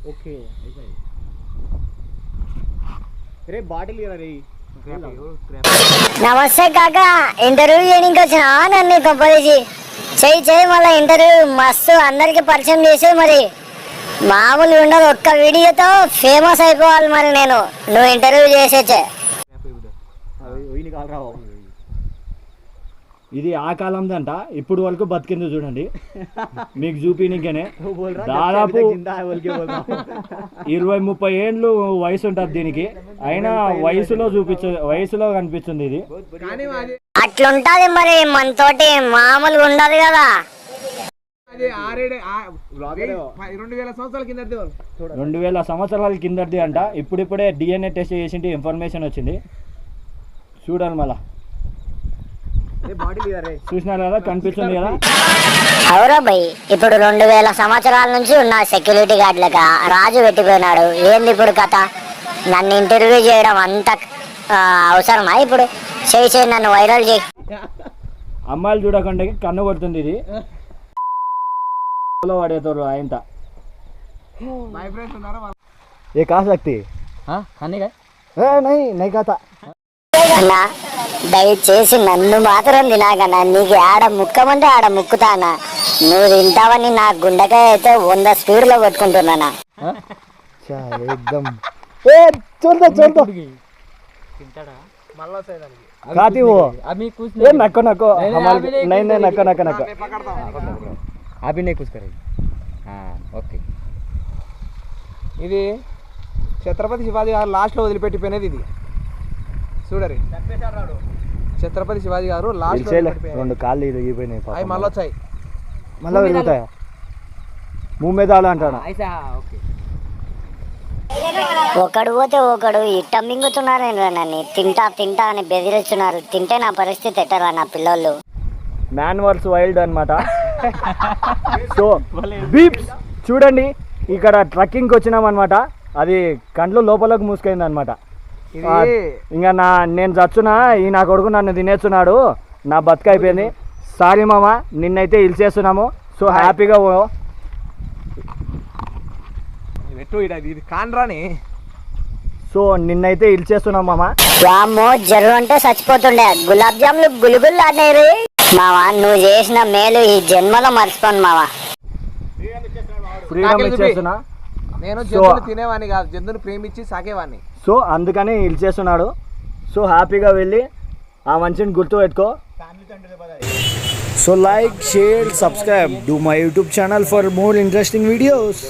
okay रे bottle ఇరా రే నమస్తే కాకా ఇంటర్వ్యూ చేయడానికి వచ్చిన నన్ను కంపల్సరీ చేయి మళ్ళీ ఇంటర్వ్యూ మస్తు అందరికి పరిచయం చేసే మరి మామూలు ఉండదు ఒక్క వీడియోతో ఫేమస్ అయిపోవాలి మరి నేను నువ్వు ఇంటర్వ్యూ చేసేచ్చే ఇది ఆ కాలందంట ఇప్పుడు వరకు బతికిందో చూడండి మీకు చూపినికనే దాదాపు 20-30 ఏండ్లు వయసు ఉంటుంది దీనికి అయినా వయసులో కనిపిస్తుంది ఇది అట్లుంటది మరి మనతోటి మామూలుగా ఉండదు కదా 2000 సంవత్సరాల కిందది అంట ఇప్పుడిప్పుడే DNA టెస్ట్ చేసింటి ఇన్ఫర్మేషన్ వచ్చింది చూడాలి మళ్ళా చూసినారు కదా కనిపిస్తుంది కదా అవురా భయ్ ఇప్పుడు 2000 సంవత్సరాల నుంచి ఉన్న సెక్యూరిటీ గార్డులక రాజు పెట్టిపోయినాడు ఏంది ఇప్పుడు కథ నన్ను ఇంటర్వ్యూ చేయడం అంత అవసరమా ఇప్పుడు చేయి నన్ను వైరల్ చేయి అమ్మాయిలు చూడకుండా కన్ను కొడుతుంది ఇది పడేతారు ఆయన ఏ కా సక్తి నై కాత అన్నా దయచేసి నన్ను మాత్రం తినాకన్నా నీకు ఆడ ముక్కమంటే ఆడ ముక్కుతానా నువ్వు తింటావని నా గుండెకాయ అయితే 100 స్పీడ్లో కొట్టుకుంటున్నానా ఇది ఛత్రపతి శివాజీ గారు లాస్ట్లో వదిలిపెట్టిపోయినది ఇది చూడరి ఛత్రపతి శివాజీ గారు లాస్ట్ 2 కాళ్ళు ఇరిగిపోయినాయి అవి మళ్ళీ వచ్చాయి మళ్ళీ విరుగుతాయా మూమేదాలు అంటాడు ఒకడు పోతే ఒకడు ఇట్ట మింగుతున్నారు నన్ను తింటా అని బెదిరిస్తున్నారు తింటే నా పరిస్థితి ఎట్టరా నా పిల్లోళ్ళు మ్యాన్ వర్స్ వైల్డ్ అనమాట సో బీప్స్ చూడండి ఇక్కడ ట్రక్కింగ్కి వచ్చినాం అనమాట అది కంట్లో లోపలకు మూసుకైంది అనమాట ఇంకా నేను చచ్చునా ఈ నా కొడుకు నన్ను తినేస్తున్నాడు నా బతుక అయిపోయింది సారీ మామ నిన్నైతే ఇల్చేస్తున్నాము సో హ్యాపీగా కాన్రాని సో నిన్నైతే ఇల్చేస్తున్నాం మామ వామ్మో జరు అంటే చచ్చిపోతుండే గులాబ్ జాములు గులుగులు అనేవి మావా నువ్వు చేసిన మేలు ఈ జన్మలో మర్చిపోను మావా ఫ్రీడమ్ ఇచ్చేస్తున్నా నేను జంతువులు తినేవాడిని కాదు జంతువుని ప్రేమించి సాకేవాడిని సో అందుకని ఇల్చేస్తున్నాడు సో హ్యాపీగా వెళ్ళి ఆ మనిషిని గుర్తు పెట్టుకో so like share subscribe do my YouTube channel for more interesting videos